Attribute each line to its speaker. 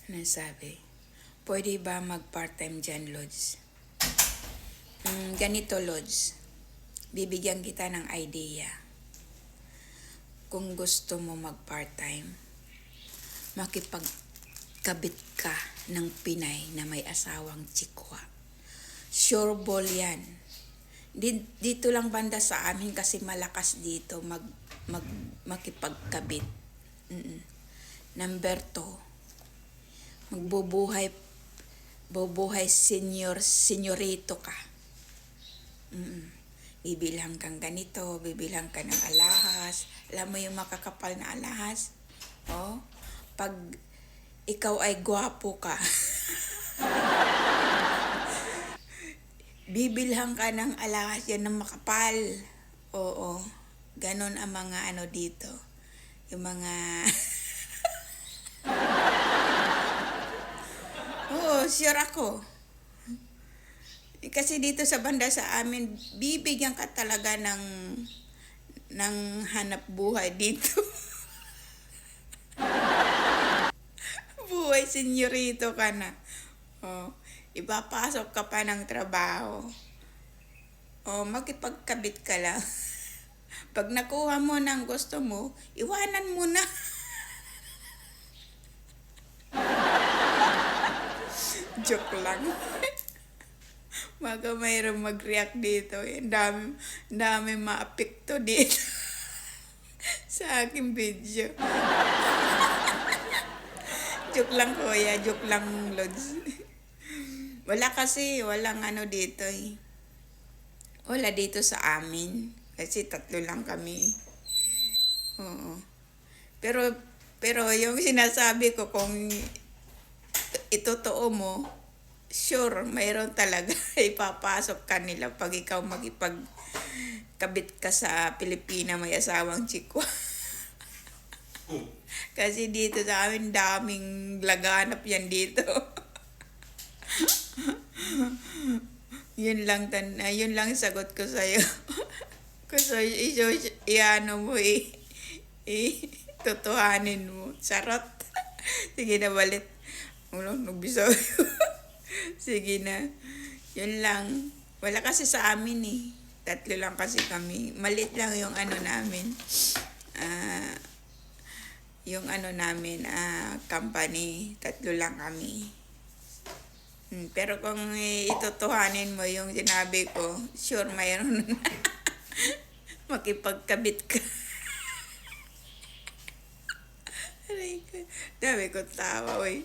Speaker 1: Ano sabi? Pwede ba mag-part-time dyan, Lods? Ganito, Lods. Bibigyan kita ng idea. Kung gusto mo mag-part-time, makipagkabit ka ng Pinay na may asawang Chikwa. Sure ball yan. Dito lang banda sa amin kasi malakas dito makipagkabit. Number 2, bubuhay senyorito ka. Bibilang kang ganito, bibilang ka ng alahas. Alam mo yung makakapal na alahas? Oh, pag ikaw ay gwapo ka, bibilhan ka ng alahas yan ng makapal. Oo, ganon ang mga ano dito. Yung mga... Oo, sure ako. Kasi dito sa banda sa amin, bibigyan ka talaga ng hanap buhay dito. Buhay senyorito ka na. Oh, ipapasok ka pa ng trabaho. Oh, makipagkabit ka lang. Pag nakuha mo ng gusto mo, iwanan mo na. Joke lang. Baka mayroong mag-react dito. Dami maapekto dito. Sa aking video. Joke lang, kuya. Joke lang, Lods. Walang ano dito eh. Wala dito sa amin. Kasi 3 lang kami. Oo. Pero yung sinasabi ko, kung itotoo mo, sure, mayroon talaga ipapasok kanila pag ikaw magipagkabit ka sa Pilipina may asawang Chikwa. Kasi dito sa amin, daming laganap yan dito. Yun lang sagot ko sa'yo. Kasi iano mo tutuhanin mo. Sarot. Sige na, balit. Nagbisaw. Sige na. Yun lang. Wala kasi sa amin eh. 3 lang kasi kami. Malit lang yung ano namin. Yung ano namin, company. 3 lang kami. Pero kung itutuhanin mo yung sinabi ko, sure mayroon na. Makipagkabit ka. Dami ko tawa, oy.